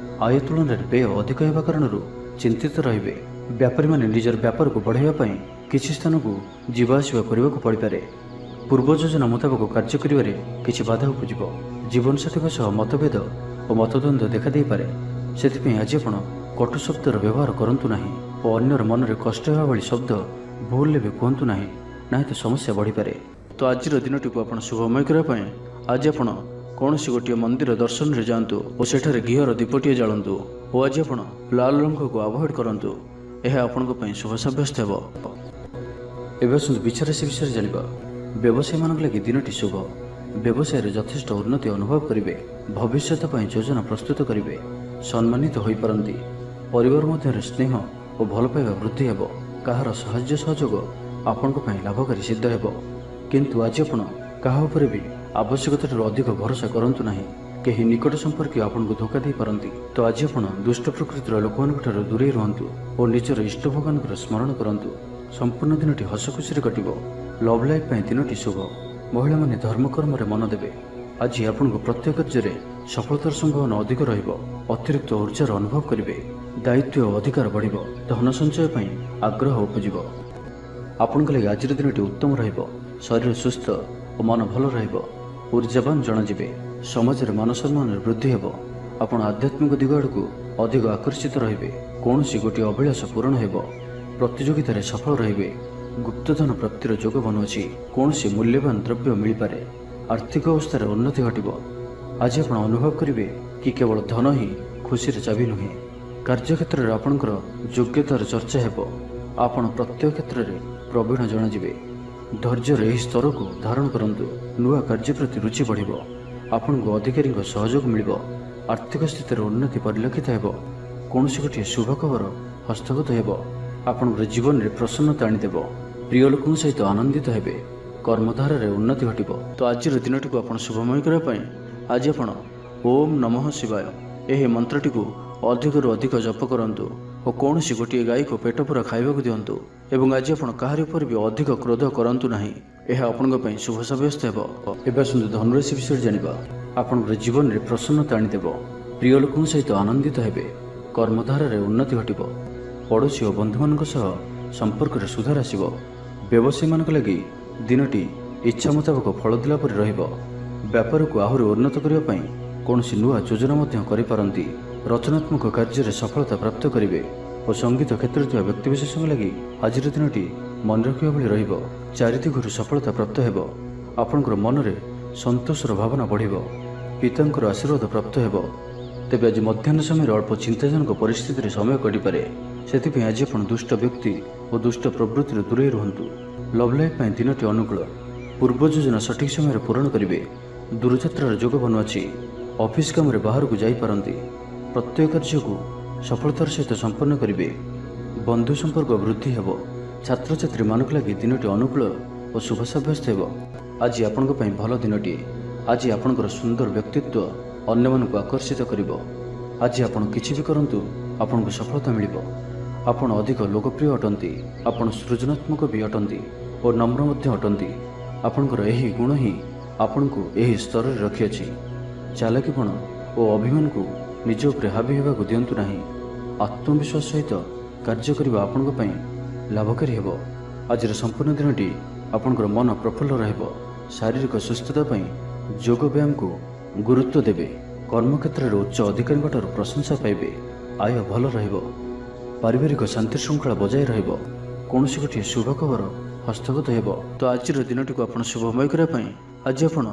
ଆୟ ତୁଳନାରେ ବ୍ୟୟ ଅଧିକ ହେବା କାରଣରୁ ଚିନ୍ତିତ ରହିବେ। ବ୍ୟାପାରୀମାନେ ନିଜର ବ୍ୟାପାରକୁ ବଢ଼ାଇବା ପାଇଁ କିଛି ସ୍ଥାନକୁ ଯିବା ଆସିବା କରିବାକୁ ପଡ଼ିପାରେ। ପୂର୍ବ ଯୋଜନା ମୁତାବକ କାର୍ଯ୍ୟ କରିବାରେ କିଛି ବାଧା ଉପୁଜିବ। ଜୀବନସାଥୀଙ୍କ ସହ ମତଭେଦ ଓ ମତଦ୍ୱନ୍ଦ୍ୱ ଦେଖାଦେଇପାରେ। ସେଥିପାଇଁ ଆଜି ଆପଣ କଟୁ ଶବ୍ଦର ବ୍ୟବହାର କରନ୍ତୁ ନାହିଁ ଓ ଅନ୍ୟର ମନରେ କଷ୍ଟ ହେବା ଭଳି ଶବ୍ଦ ଭୁଲରେ ବି କୁହନ୍ତୁ ନାହିଁ, ନାହିଁ ତ ସମସ୍ୟା ବଢ଼ିପାରେ। ତ ଆଜିର ଦିନଟିକୁ ଆପଣ ଶୁଭମୟ କରିବା ପାଇଁ ଆଜି ଆପଣ କୌଣସି ଗୋଟିଏ ମନ୍ଦିର ଦର୍ଶନରେ ଯାଆନ୍ତୁ ଓ ସେଠାରେ ଘିଅର ଦୀପଟିଏ ଜାଳନ୍ତୁ ଓ ଆଜି ଆପଣ ଲାଲ ରଙ୍ଗକୁ ଆଭଏଡ୍ କରନ୍ତୁ। ଏହା ଆପଣଙ୍କ ପାଇଁ ଶୁଭ ସାବ୍ୟସ୍ତ ହେବ। ଏବେ ଆସନ୍ତୁ ବିଚାର ରାଶି ବିଷୟରେ ଜାଣିବା। ବ୍ୟବସାୟୀମାନଙ୍କ ଲାଗି ଦିନଟି ଶୁଭ। ବ୍ୟବସାୟରେ ଯଥେଷ୍ଟ ଉନ୍ନତି ଅନୁଭବ କରିବେ। ଭବିଷ୍ୟତ ପାଇଁ ଯୋଜନା ପ୍ରସ୍ତୁତ କରିବେ। ସମ୍ମାନିତ ହୋଇପାରନ୍ତି। ପରିବାର ମଧ୍ୟରେ ସ୍ନେହ ଓ ଭଲ ପାଇବା ବୃଦ୍ଧି ହେବ। କାହାର ସାହାଯ୍ୟ ସହଯୋଗ ଆପଣଙ୍କ ପାଇଁ ଲାଭକାରୀ ସିଦ୍ଧ ହେବ। କିନ୍ତୁ ଆଜି ଆପଣ କାହା ଉପରେ ବି ଆବଶ୍ୟକତାଠାରୁ ଅଧିକ ଭରସା କରନ୍ତୁ ନାହିଁ। କେହି ନିକଟ ସମ୍ପର୍କୀୟ ଆପଣଙ୍କୁ ଧୋକା ଦେଇପାରନ୍ତି। ତ ଆଜି ଆପଣ ଦୁଷ୍ଟ ପ୍ରକୃତିର ଲୋକମାନଙ୍କଠାରୁ ଦୂରେଇ ରୁହନ୍ତୁ ଓ ନିଜର ଇଷ୍ଟ ଭଗବାନଙ୍କର ସ୍ମରଣ କରନ୍ତୁ। ସମ୍ପୂର୍ଣ୍ଣ ଦିନଟି ହସ ଖୁସିରେ କଟିବ। ଲଭ୍ ଲାଇଫ୍ ପାଇଁ ଦିନଟି ଶୁଭ। ମହିଳାମାନେ ଧର୍ମକର୍ମରେ ମନ ଦେବେ। ଆଜି ଆପଣଙ୍କୁ ପ୍ରତ୍ୟେକ କାର୍ଯ୍ୟରେ ସଫଳତାର ସମ୍ଭାବନା ଅଧିକ ରହିବ। ଅତିରିକ୍ତ ଊର୍ଜାର ଅନୁଭବ କରିବେ। ଦାୟିତ୍ୱ ଓ ଅଧିକାର ବଢ଼ିବ। ଧନ ସଞ୍ଚୟ ପାଇଁ ଆଗ୍ରହ ଉପୁଜିବ। ଆପଣଙ୍କ ଲାଗି ଆଜିର ଦିନଟି ଉତ୍ତମ ରହିବ। ଶରୀର ସୁସ୍ଥ ଓ ମନ ଭଲ ରହିବ। ଊର୍ଜାବାନ ଜଣାଯିବେ। ସମାଜରେ ମାନ ସମ୍ମାନରେ ବୃଦ୍ଧି ହେବ। ଆପଣ ଆଧ୍ୟାତ୍ମିକ ଦିଗ ଆଡ଼କୁ ଅଧିକ ଆକର୍ଷିତ ରହିବେ। କୌଣସି ଗୋଟିଏ ଅଭିଳାଷ ପୂରଣ ହେବ। ପ୍ରତିଯୋଗିତାରେ ସଫଳ ରହିବେ। ଗୁପ୍ତଧନ ପ୍ରାପ୍ତିର ଯୋଗ ବନୁଅଛି। କୌଣସି ମୂଲ୍ୟବାନ ଦ୍ରବ୍ୟ ମିଳିପାରେ। ଆର୍ଥିକ ଅବସ୍ଥାରେ ଉନ୍ନତି ଘଟିବ। ଆଜି ଆପଣ ଅନୁଭବ କରିବେ କି କେବଳ ଧନ ହିଁ ଖୁସିର ଚାବି ନୁହେଁ। କାର୍ଯ୍ୟକ୍ଷେତ୍ରରେ ଆପଣଙ୍କର ଯୋଗ୍ୟତାର ଚର୍ଚ୍ଚା ହେବ। ଆପଣ ପ୍ରତ୍ୟେକ କ୍ଷେତ୍ରରେ ପ୍ରବୀଣ ଜଣାଯିବେ। ଧୈର୍ଯ୍ୟର ଏହି ସ୍ତରକୁ ଧାରଣ କରନ୍ତୁ। ନୂଆ କାର୍ଯ୍ୟ ପ୍ରତି ରୁଚି ବଢ଼ିବ। ଆପଣଙ୍କୁ ଅଧିକାରୀଙ୍କ ସହଯୋଗ ମିଳିବ। ଆର୍ଥିକ ସ୍ଥିତିର ଉନ୍ନତି ପରିଲକ୍ଷିତ ହେବ। କୌଣସି ଗୋଟିଏ ଶୁଭ ଖବର ହସ୍ତଗତ ହେବ। ଆପଣଙ୍କର ଜୀବନରେ ପ୍ରସନ୍ନତା ଆଣିଦେବ। ପ୍ରିୟ ଲୋକଙ୍କ ସହିତ ଆନନ୍ଦିତ ହେବେ। କର୍ମଧାରାରେ ଉନ୍ନତି ଘଟିବ। ତ ଆଜିର ଦିନଟିକୁ ଆପଣ ଶୁଭମୟ କରିବା ପାଇଁ ଆଜି ଆପଣ ଓମ୍ ନମଃ ଶିବାୟ ଏହି ମନ୍ତ୍ରଟିକୁ ଅଧିକରୁ ଅଧିକ ଜପ କରନ୍ତୁ ଓ କୌଣସି ଗୋଟିଏ ଗାଈକୁ ପେଟ ପୂରା ଖାଇବାକୁ ଦିଅନ୍ତୁ। ଏବଂ ଆଜି ଆପଣ କାହାରି ଉପରେ ବି ଅଧିକ କ୍ରୋଧ କରନ୍ତୁ ନାହିଁ। ଏହା ଆପଣଙ୍କ ପାଇଁ ଶୁଭ ସାବ୍ୟସ୍ତ ହେବ। ଏବେ ଆସନ୍ତୁ ଧନୁରାଶି ବିଷୟରେ ଜାଣିବା। ଆପଣଙ୍କର ଜୀବନରେ ପ୍ରସନ୍ନତା ଆଣିଦେବ। ପ୍ରିୟ ଲୋକଙ୍କ ସହିତ ଆନନ୍ଦିତ ହେବେ। କର୍ମଧାରାରେ ଉନ୍ନତି ଘଟିବ। ପଡ଼ୋଶୀ ଓ ବନ୍ଧୁମାନଙ୍କ ସହ ସମ୍ପର୍କରେ ସୁଧାର ଆସିବ। ବ୍ୟବସାୟୀମାନଙ୍କ ଲାଗି ଦିନଟି ଇଚ୍ଛା ମୁତାବକ ଫଳ ଦେଲା ପରି ରହିବ। ବ୍ୟାପାରକୁ ଆହୁରି ଉନ୍ନତ କରିବା ପାଇଁ କୌଣସି ନୂଆ ଯୋଜନା ମଧ୍ୟ କରିପାରନ୍ତି। ରଚନାତ୍ମକ କାର୍ଯ୍ୟରେ ସଫଳତା ପ୍ରାପ୍ତ କରିବେ ଓ ସଙ୍ଗୀତ କ୍ଷେତ୍ରରେ ଥିବା ବ୍ୟକ୍ତିବିଶେଷଙ୍କ ଲାଗି ଆଜିର ଦିନଟି ମନେ ରଖିବା ଭଳି ରହିବ। ଚାରିଦିଗରୁ ସଫଳତା ପ୍ରାପ୍ତ ହେବ। ଆପଣଙ୍କର ମନରେ ସନ୍ତୋଷର ଭାବନା ବଢ଼ିବ। ପିତାଙ୍କର ଆଶୀର୍ବାଦ ପ୍ରାପ୍ତ ହେବ। ତେବେ ଆଜି ମଧ୍ୟାହ୍ନ ସମୟରେ ଅଳ୍ପ ଚିନ୍ତାଜନକ ପରିସ୍ଥିତିରେ ସମୟ କଟିପାରେ। ସେଥିପାଇଁ ଆଜି ଆପଣ ଦୁଷ୍ଟ ବ୍ୟକ୍ତି ଓ ଦୁଷ୍ଟ ପ୍ରବୃତ୍ତିରୁ ଦୂରେଇ ରୁହନ୍ତୁ। ଲଭ୍ ଲାଇଫ୍ ପାଇଁ ଦିନଟି ଅନୁକୂଳ। ପୂର୍ବ ଯୋଜନା ସଠିକ୍ ସମୟରେ ପୂରଣ କରିବେ। ଦୂରଯାତ୍ରାର ଯୋଗ ବନୁଅଛି। ଅଫିସ୍ କାମରେ ବାହାରକୁ ଯାଇପାରନ୍ତି। ପ୍ରତ୍ୟେକ କାର୍ଯ୍ୟକୁ ସଫଳତାର ସହିତ ସମ୍ପନ୍ନ କରିବେ। ବନ୍ଧୁ ସମ୍ପର୍କ ବୃଦ୍ଧି ହେବ। ଛାତ୍ରଛାତ୍ରୀମାନଙ୍କ ଲାଗି ଦିନଟି ଅନୁକୂଳ ଓ ଶୁଭ ସାବ୍ୟସ୍ତ ହେବ। ଆଜି ଆପଣଙ୍କ ପାଇଁ ଭଲ ଦିନଟିଏ। ଆଜି ଆପଣଙ୍କର ସୁନ୍ଦର ବ୍ୟକ୍ତିତ୍ୱ ଅନ୍ୟମାନଙ୍କୁ ଆକର୍ଷିତ କରିବ। ଆଜି ଆପଣ କିଛି ବି କରନ୍ତୁ, ଆପଣଙ୍କୁ ସଫଳତା ମିଳିବ। ଆପଣ ଅଧିକ ଲୋକପ୍ରିୟ ଅଟନ୍ତି। ଆପଣ ସୃଜନାତ୍ମକ ବି ଅଟନ୍ତି ଓ ନମ୍ର ମଧ୍ୟ ଅଟନ୍ତି। ଆପଣଙ୍କର ଏହି ଗୁଣ ହିଁ ଆପଣଙ୍କୁ ଏହି ସ୍ତରରେ ରଖିଅଛି। ଚାଲାକିପଣ ଓ ଅଭିମାନକୁ ନିଜ ଉପରେ ହାବି ହେବାକୁ ଦିଅନ୍ତୁ ନାହିଁ। ଆତ୍ମବିଶ୍ୱାସ ସହିତ କାର୍ଯ୍ୟ କରିବା ଆପଣଙ୍କ ପାଇଁ ଲାଭକାରୀ ହେବ। ଆଜିର ସମ୍ପୂର୍ଣ୍ଣ ଦିନଟି ଆପଣଙ୍କର ମନ ପ୍ରଫୁଲ୍ଲ ରହିବ। ଶାରୀରିକ ସୁସ୍ଥତା ପାଇଁ ଯୋଗ ବ୍ୟାୟାମକୁ ଗୁରୁତ୍ୱ ଦେବେ। କର୍ମକ୍ଷେତ୍ରରେ ଉଚ୍ଚ ଅଧିକାରୀଙ୍କଠାରୁ ପ୍ରଶଂସା ପାଇବେ। ଆୟ ଭଲ ରହିବ। ପାରିବାରିକ ଶାନ୍ତି ଶୃଙ୍ଖଳା ବଜାୟ ରହିବ। କୌଣସି ଗୋଟିଏ ଶୁଭ ଖବର ହସ୍ତଗତ ହେବ। ତ ଆଜିର ଦିନଟିକୁ ଆପଣ ଶୁଭମୟ କରିବା ପାଇଁ ଆଜି ଆପଣ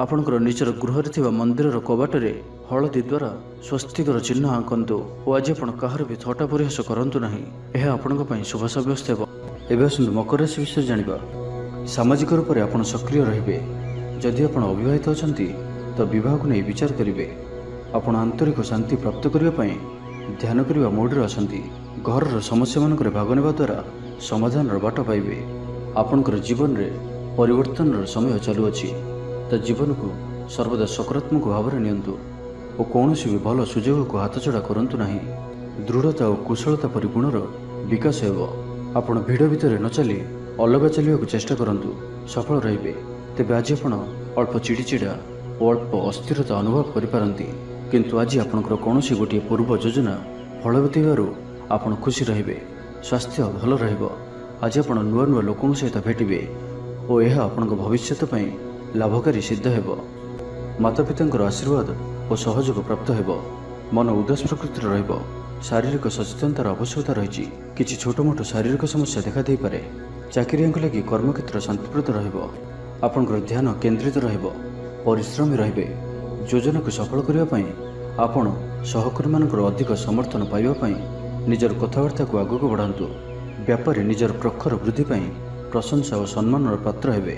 ଆପଣଙ୍କର ନିଜର ଗୃହରେ ଥିବା ମନ୍ଦିରର କବାଟରେ ହଳଦୀ ଦ୍ୱାରା ସ୍ୱସ୍ତିକର ଚିହ୍ନ ଆଙ୍କନ୍ତୁ ଓ ଆଜି ଆପଣ କାହାର ବି ଥଟ୍ଟା ପରିହାସ କରନ୍ତୁ ନାହିଁ। ଏହା ଆପଣଙ୍କ ପାଇଁ ଶୁଭ ସାବ୍ୟସ୍ତ ହେବ। ଏବେ ଆସନ୍ତୁ ମକର ରାଶି ବିଷୟରେ ଜାଣିବା। ସାମାଜିକ ରୂପରେ ଆପଣ ସକ୍ରିୟ ରହିବେ। ଯଦି ଆପଣ ଅବିବାହିତ ଅଛନ୍ତି ତ ବିବାହକୁ ନେଇ ବିଚାର କରିବେ। ଆପଣ ଆନ୍ତରିକ ଶାନ୍ତି ପ୍ରାପ୍ତ କରିବା ପାଇଁ ଧ୍ୟାନ କରିବା ମୋଡ଼ରେ ଅଛନ୍ତି। ଘରର ସମସ୍ୟାମାନଙ୍କରେ ଭାଗ ନେବା ଦ୍ୱାରା ସମାଧାନର ବାଟ ପାଇବେ। ଆପଣଙ୍କର ଜୀବନରେ ପରିବର୍ତ୍ତନର ସମୟ ଚାଲୁଅଛି। ତ ଜୀବନକୁ ସର୍ବଦା ସକାରାତ୍ମକ ଭାବରେ ନିଅନ୍ତୁ ଓ କୌଣସି ବି ଭଲ ସୁଯୋଗକୁ ହାତଛଡ଼ା କରନ୍ତୁ ନାହିଁ। ଦୃଢ଼ତା ଓ କୁଶଳତା ପରି ଗୁଣର ବିକାଶ ହେବ। ଆପଣ ଭିଡ଼ ଭିତରେ ନ ଚାଲି ଅଲଗା ଚାଲିବାକୁ ଚେଷ୍ଟା କରନ୍ତୁ। ସଫଳ ରହିବେ। ତେବେ ଆଜି ଆପଣ ଅଳ୍ପ ଚିଡ଼ିଚିଡ଼ା ଓ ଅଳ୍ପ ଅସ୍ଥିରତା ଅନୁଭବ କରିପାରନ୍ତି। କିନ୍ତୁ ଆଜି ଆପଣଙ୍କର କୌଣସି ଗୋଟିଏ ପୂର୍ବ ଯୋଜନା ଫଳବତୀ ହେବାରୁ ଆପଣ ଖୁସି ରହିବେ। ସ୍ୱାସ୍ଥ୍ୟ ଭଲ ରହିବ। ଆଜି ଆପଣ ନୂଆ ନୂଆ ଲୋକଙ୍କ ସହିତ ଭେଟିବେ ଓ ଏହା ଆପଣଙ୍କ ଭବିଷ୍ୟତ ପାଇଁ ଲାଭକାରୀ ସିଦ୍ଧ ହେବ। ମାତାପିତାଙ୍କର ଆଶୀର୍ବାଦ ଓ ସହଯୋଗ ପ୍ରାପ୍ତ ହେବ। ମନ ଉଦାସ ପ୍ରକୃତିର ରହିବ। ଶାରୀରିକ ସଚେତନତାର ଆବଶ୍ୟକତା ରହିଛି। କିଛି ଛୋଟମୋଟ ଶାରୀରିକ ସମସ୍ୟା ଦେଖାଦେଇପାରେ। ଚାକିରିଆଙ୍କ ଲାଗି କର୍ମକ୍ଷେତ୍ର ଶାନ୍ତିପ୍ରଦ ରହିବ। ଆପଣଙ୍କର ଧ୍ୟାନ କେନ୍ଦ୍ରିତ ରହିବ। ପରିଶ୍ରମୀ ରହିବେ। ଯୋଜନାକୁ ସଫଳ କରିବା ପାଇଁ ଆପଣ ସହକର୍ମୀମାନଙ୍କର ଅଧିକ ସମର୍ଥନ ପାଇବା ପାଇଁ ନିଜର କଥାବାର୍ତ୍ତାକୁ ଆଗକୁ ବଢ଼ାନ୍ତୁ। ବ୍ୟାପାରୀ ନିଜର ପ୍ରଖର ବୃଦ୍ଧି ପାଇଁ ପ୍ରଶଂସା ଓ ସମ୍ମାନର ପାତ୍ର ହେବେ।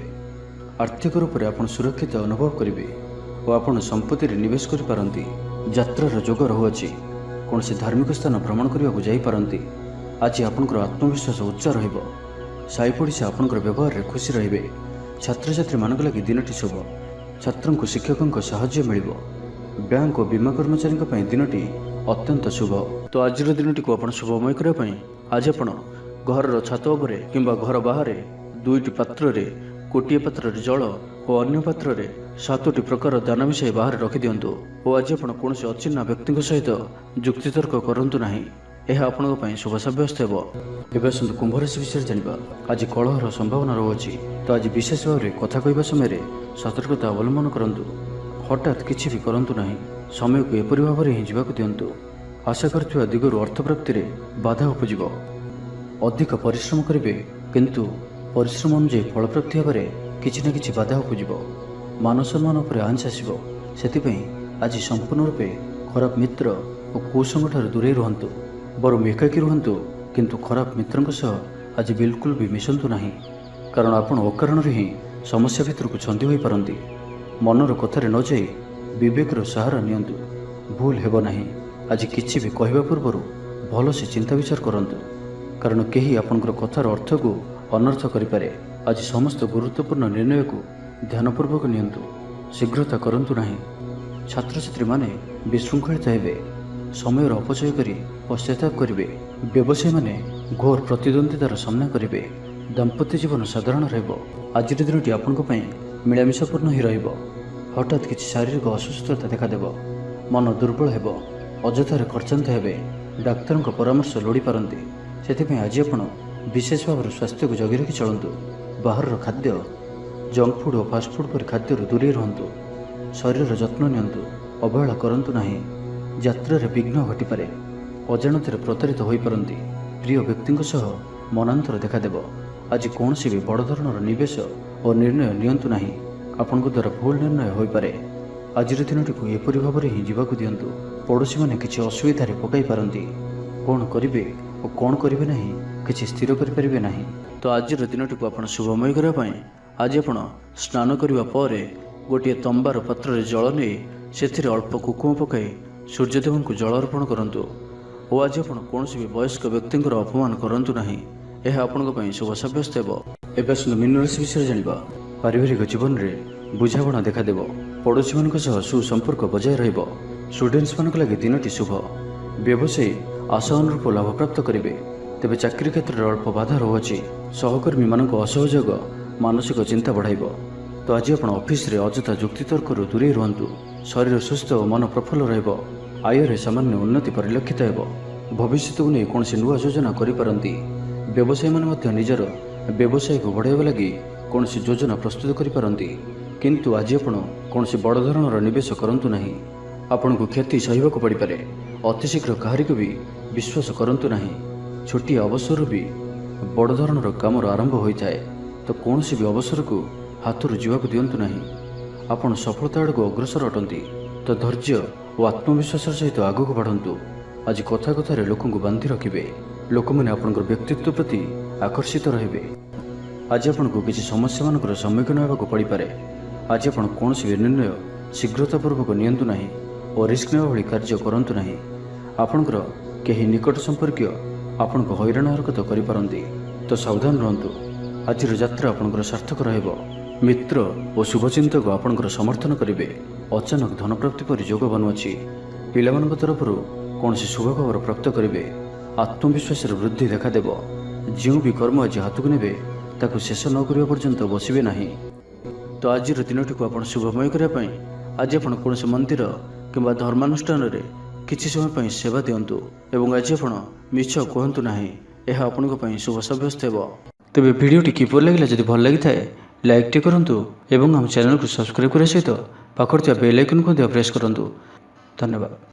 ଆର୍ଥିକ ରୂପରେ ଆପଣ ସୁରକ୍ଷିତ ଅନୁଭବ କରିବେ ଓ ଆପଣ ସମ୍ପତ୍ତିରେ ନିବେଶ କରିପାରନ୍ତି। ଯାତ୍ରାର ଯୋଗ ରହୁଅଛି। କୌଣସି ଧାର୍ମିକ ସ୍ଥାନ ଭ୍ରମଣ କରିବାକୁ ଯାଇପାରନ୍ତି। ଆଜି ଆପଣଙ୍କର ଆତ୍ମବିଶ୍ୱାସ ଉଚ୍ଚ ରହିବ। ସାଇ ପଡ଼ିଶା ଆପଣଙ୍କର ବ୍ୟବହାରରେ ଖୁସି ରହିବେ। ଛାତ୍ରଛାତ୍ରୀମାନଙ୍କ ଲାଗି ଦିନଟି ଶୁଭ। ଛାତ୍ରଙ୍କୁ ଶିକ୍ଷକଙ୍କ ସାହାଯ୍ୟ ମିଳିବ। ବ୍ୟାଙ୍କ ଓ ବୀମା କର୍ମଚାରୀଙ୍କ ପାଇଁ ଦିନଟି ଅତ୍ୟନ୍ତ ଶୁଭ। ତ ଆଜିର ଦିନଟିକୁ ଆପଣ ଶୁଭମୟ କରିବା ପାଇଁ ଆଜି ଆପଣ ଘରର ଛାତ ଉପରେ କିମ୍ବା ଘର ବାହାରେ 2ଟି ପାତ୍ରରେ ଗୋଟିଏ ପାତ୍ରରେ ଜଳ ଓ ଅନ୍ୟ ପାତ୍ରରେ 7ଟି ପ୍ରକାର ଦାନା ମିଶାଇ ବାହାରେ ରଖିଦିଅନ୍ତୁ। ଓ ଆଜି ଆପଣ କୌଣସି ଅଚିହ୍ନା ବ୍ୟକ୍ତିଙ୍କ ସହିତ ଯୁକ୍ତିତର୍କ କରନ୍ତୁ ନାହିଁ, ଏହା ଆପଣଙ୍କ ପାଇଁ ଶୁଭ ସାବ୍ୟସ୍ତ ହେବ। ଏବେ ଆସନ୍ତୁ କୁମ୍ଭ ରାଶି ବିଷୟରେ ଜାଣିବା। ଆଜି କଳହର ସମ୍ଭାବନା ରହୁଅଛି, ତ ଆଜି ବିଶେଷ ଭାବରେ କଥା କହିବା ସମୟରେ ସତର୍କତା ଅବଲମ୍ବନ କରନ୍ତୁ। ହଠାତ୍ କିଛି ବି କରନ୍ତୁ ନାହିଁ, ସମୟକୁ ଏପରି ଭାବରେ ହିଁ ଯିବାକୁ ଦିଅନ୍ତୁ। ଆଶା କରୁଥିବା ଦିଗରୁ ଅର୍ଥପ୍ରାପ୍ତିରେ ବାଧା ଉପୁଜିବ। ଅଧିକ ପରିଶ୍ରମ କରିବେ, କିନ୍ତୁ ପରିଶ୍ରମ ଅନୁଯାୟୀ ଫଳପ୍ରାପ୍ତି ହେବାରେ କିଛି ନା କିଛି ବାଧା ଉପୁଜିବ। ମାନ ସମ୍ମାନ ଉପରେ ଆଞ୍ଚ ଆସିବ। ସେଥିପାଇଁ ଆଜି ସମ୍ପୂର୍ଣ୍ଣ ରୂପେ ଖରାପ ମିତ୍ର ଓ କୁସଙ୍ଗଠାରୁ ଦୂରେଇ ରୁହନ୍ତୁ। ବରଂ ଏକାକୀ ରୁହନ୍ତୁ, କିନ୍ତୁ ଖରାପ ମିତ୍ରଙ୍କ ସହ ଆଜି ବିଲକୁଲ ବି ମିଶନ୍ତୁ ନାହିଁ, କାରଣ ଆପଣ ଅକାରଣରେ ହିଁ ସମସ୍ୟା ଭିତରକୁ ଛନ୍ଦି ହୋଇପାରନ୍ତି। ମନର କଥାରେ ନ ଯାଇ ବିବେକର ସାହାରା ନିଅନ୍ତୁ, ଭୁଲ ହେବ ନାହିଁ। ଆଜି କିଛି ବି କହିବା ପୂର୍ବରୁ ଭଲସେ ଚିନ୍ତା ବିଚାର କରନ୍ତୁ, କାରଣ କେହି ଆପଣଙ୍କର କଥାର ଅର୍ଥକୁ ଅନର୍ଥ କରିପାରେ। ଆଜି ସମସ୍ତ ଗୁରୁତ୍ୱପୂର୍ଣ୍ଣ ନିର୍ଣ୍ଣୟକୁ ଧ୍ୟାନପୂର୍ବକ ନିଅନ୍ତୁ, ଶୀଘ୍ରତା କରନ୍ତୁ ନାହିଁ। ଛାତ୍ରଛାତ୍ରୀମାନେ ବିଶୃଙ୍ଖଳିତ ହେବେ, ସମୟର ଅପଚୟ କରି ପଶ୍ଚାତାପ କରିବେ। ବ୍ୟବସାୟୀମାନେ ଘୋର ପ୍ରତିଦ୍ୱନ୍ଦିତାର ସାମ୍ନା କରିବେ। ଦାମ୍ପତ୍ୟ ଜୀବନ ସାଧାରଣ ରହିବ। ଆଜିର ଦିନଟି ଆପଣଙ୍କ ପାଇଁ ମିଳାମିଶାପୂର୍ଣ୍ଣ ହିଁ ରହିବ। ହଠାତ୍ କିଛି ଶାରୀରିକ ଅସୁସ୍ଥତା ଦେଖାଦେବ, ମନ ଦୁର୍ବଳ ହେବ, ଅଯଥାରେ ଖର୍ଚ୍ଚାନ୍ତ ହେବେ, ଡାକ୍ତରଙ୍କ ପରାମର୍ଶ ଲୋଡ଼ିପାରନ୍ତି। ସେଥିପାଇଁ ଆଜି ଆପଣ ବିଶେଷ ଭାବରେ ସ୍ୱାସ୍ଥ୍ୟକୁ ଜଗି ରଖି ଚଳନ୍ତୁ। ବାହାରର ଖାଦ୍ୟ, ଜଙ୍କ ଫୁଡ୍ ଓ ଫାଷ୍ଟଫୁଡ୍ ପରି ଖାଦ୍ୟରୁ ଦୂରେଇ ରୁହନ୍ତୁ। ଶରୀରର ଯତ୍ନ ନିଅନ୍ତୁ, ଅବହେଳା କରନ୍ତୁ ନାହିଁ। ଯାତ୍ରାରେ ବିଘ୍ନ ଘଟିପାରେ, ଅଜାଣତରେ ପ୍ରତାରିତ ହୋଇପାରନ୍ତି। ପ୍ରିୟ ବ୍ୟକ୍ତିଙ୍କ ସହ ମନାନ୍ତର ଦେଖାଦେବ। ଆଜି କୌଣସି ବି ବଡ଼ ଧରଣର ନିବେଶ ଓ ନିର୍ଣ୍ଣୟ ନିଅନ୍ତୁ ନାହିଁ, ଆପଣଙ୍କ ଦ୍ୱାରା ଭୁଲ ନିର୍ଣ୍ଣୟ ହୋଇପାରେ। ଆଜିର ଦିନଟିକୁ ଏପରି ଭାବରେ ହିଁ ଯିବାକୁ ଦିଅନ୍ତୁ। ପଡ଼ୋଶୀମାନେ କିଛି ଅସୁବିଧାରେ ପକାଇ ପାରନ୍ତି। କ'ଣ କରିବେ ଓ କ'ଣ କରିବେ ନାହିଁ କିଛି ସ୍ଥିର କରିପାରିବେ ନାହିଁ। ତ ଆଜିର ଦିନଟିକୁ ଆପଣ ଶୁଭମୟ କରିବା ପାଇଁ ଆଜି ଆପଣ ସ୍ନାନ କରିବା ପରେ ଗୋଟିଏ ତମ୍ବାର ପାତ୍ରରେ ଜଳ ନେଇ ସେଥିରେ ଅଳ୍ପ କୁକୁମ ପକାଇ ସୂର୍ଯ୍ୟଦେବଙ୍କୁ ଜଳ ଅର୍ପଣ କରନ୍ତୁ। ଓ ଆଜି ଆପଣ କୌଣସି ବି ବୟସ୍କ ବ୍ୟକ୍ତିଙ୍କର ଅପମାନ କରନ୍ତୁ ନାହିଁ, ଏହା ଆପଣଙ୍କ ପାଇଁ ଶୁଭ ସାବ୍ୟସ୍ତ ହେବ। ଏବେ ଆସନ୍ତୁ ମୀନ ରାଶି ବିଷୟରେ ଜାଣିବା। ପାରିବାରିକ ଜୀବନରେ ବୁଝାମଣା ଦେଖାଦେବ। ପଡ଼ୋଶୀମାନଙ୍କ ସହ ସୁସମ୍ପର୍କ ବଜାୟ ରହିବ। ଷ୍ଟୁଡେଣ୍ଟସମାନଙ୍କ ଲାଗି ଦିନଟି ଶୁଭ। ବ୍ୟବସାୟୀ ଆଶା ଅନୁରୂପ ଲାଭପ୍ରାପ୍ତ କରିବେ, ତେବେ ଚାକିରି କ୍ଷେତ୍ରରେ ଅଳ୍ପ ବାଧା ରହୁଅଛି। ସହକର୍ମୀମାନଙ୍କ ଅସହଯୋଗ ମାନସିକ ଚିନ୍ତା ବଢ଼ାଇବ। ତ ଆଜି ଆପଣ ଅଫିସରେ ଅଯଥା ଯୁକ୍ତିତର୍କରୁ ଦୂରେଇ ରୁହନ୍ତୁ। ଶରୀର ସୁସ୍ଥ ଓ ମନ ପ୍ରଫୁଲ୍ଲ ରହିବ। ଆୟରେ ସାମାନ୍ୟ ଉନ୍ନତି ପରିଲକ୍ଷିତ ହେବ। ଭବିଷ୍ୟତକୁ ନେଇ କୌଣସି ନୂଆ ଯୋଜନା କରିପାରନ୍ତି। ବ୍ୟବସାୟୀମାନେ ମଧ୍ୟ ନିଜର ବ୍ୟବସାୟକୁ ବଢ଼ାଇବା ଲାଗି କୌଣସି ଯୋଜନା ପ୍ରସ୍ତୁତ କରିପାରନ୍ତି। କିନ୍ତୁ ଆଜି ଆପଣ କୌଣସି ବଡ଼ ଧରଣର ନିବେଶ କରନ୍ତୁ ନାହିଁ, ଆପଣଙ୍କୁ କ୍ଷତି ସହିବାକୁ ପଡ଼ିପାରେ। ଅତି ଶୀଘ୍ର କାହାରିକୁ ବି ବିଶ୍ୱାସ କରନ୍ତୁ ନାହିଁ। ଛୋଟିଆ ଅବସରରୁ ବି ବଡ଼ ଧରଣର କାମର ଆରମ୍ଭ ହୋଇଥାଏ, ତ କୌଣସି ବି ଅବସରକୁ ହାତରୁ ଯିବାକୁ ଦିଅନ୍ତୁ ନାହିଁ। ଆପଣ ସଫଳତା ଆଡ଼କୁ ଅଗ୍ରସର ଅଟନ୍ତି, ତ ଧୈର୍ଯ୍ୟ ଓ ଆତ୍ମବିଶ୍ୱାସର ସହିତ ଆଗକୁ ବଢ଼ନ୍ତୁ। ଆଜି କଥା କଥାରେ ଲୋକଙ୍କୁ ବାନ୍ଧି ରଖିବେ। ଲୋକମାନେ ଆପଣଙ୍କର ବ୍ୟକ୍ତିତ୍ୱ ପ୍ରତି ଆକର୍ଷିତ ରହିବେ। ଆଜି ଆପଣଙ୍କୁ କିଛି ସମସ୍ୟାମାନଙ୍କର ସମ୍ମୁଖୀନ ହେବାକୁ ପଡ଼ିପାରେ। ଆଜି ଆପଣ କୌଣସି ବି ନିର୍ଣ୍ଣୟ ଶୀଘ୍ରତାପୂର୍ବକ ନିଅନ୍ତୁ ନାହିଁ ଓ ରିସ୍କ ନେବା ଭଳି କାର୍ଯ୍ୟ କରନ୍ତୁ ନାହିଁ। ଆପଣଙ୍କର କେହି ନିକଟ ସମ୍ପର୍କୀୟ ଆପଣଙ୍କୁ ହଇରାଣ ହରକତ କରିପାରନ୍ତି, ତ ସାବଧାନ ରୁହନ୍ତୁ। ଆଜିର ଯାତ୍ରା ଆପଣଙ୍କର ସାର୍ଥକ ରହିବ। ମିତ୍ର ଓ ଶୁଭଚିନ୍ତକ ଆପଣଙ୍କର ସମର୍ଥନ କରିବେ। ଅଚାନକ ଧନପ୍ରାପ୍ତି ପରି ଯୋଗ ବନୁଅଛି। ପିଲାମାନଙ୍କ ତରଫରୁ କୌଣସି ଶୁଭ ଖବର ପ୍ରାପ୍ତ କରିବେ। ଆତ୍ମବିଶ୍ୱାସରେ ବୃଦ୍ଧି ଦେଖାଦେବ। ଯେଉଁ ବି କର୍ମ ଆଜି ହାତକୁ ନେବେ ତାକୁ ଶେଷ ନ କରିବା ପର୍ଯ୍ୟନ୍ତ ବସିବେ ନାହିଁ। ତ ଆଜିର ଦିନଟିକୁ ଆପଣ ଶୁଭମୟ କରିବା ପାଇଁ ଆଜି ଆପଣ କୌଣସି ମନ୍ଦିର କିମ୍ବା ଧର୍ମାନୁଷ୍ଠାନରେ କିଛି ସମୟ ପାଇଁ ସେବା ଦିଅନ୍ତୁ। ଏବଂ ଆଜି ଆପଣ ମିଛ କୁହନ୍ତୁ ନାହିଁ, ଏହା ଆପଣଙ୍କ ପାଇଁ ଶୁଭ ସାବ୍ୟସ୍ତ ହେବ। ତେବେ ଭିଡ଼ିଓଟି କିପରି ଲାଗିଲା? ଯଦି ଭଲ ଲାଗିଥାଏ ଲାଇକ୍ଟି କରନ୍ତୁ ଏବଂ ଆମ ଚ୍ୟାନେଲକୁ ସବସ୍କ୍ରାଇବ୍ କରିବା ସହିତ ପାଖରେ ଥିବା ବେଲ୍ ଆଇକନ୍କୁ ମଧ୍ୟ ପ୍ରେସ୍ କରନ୍ତୁ। ଧନ୍ୟବାଦ।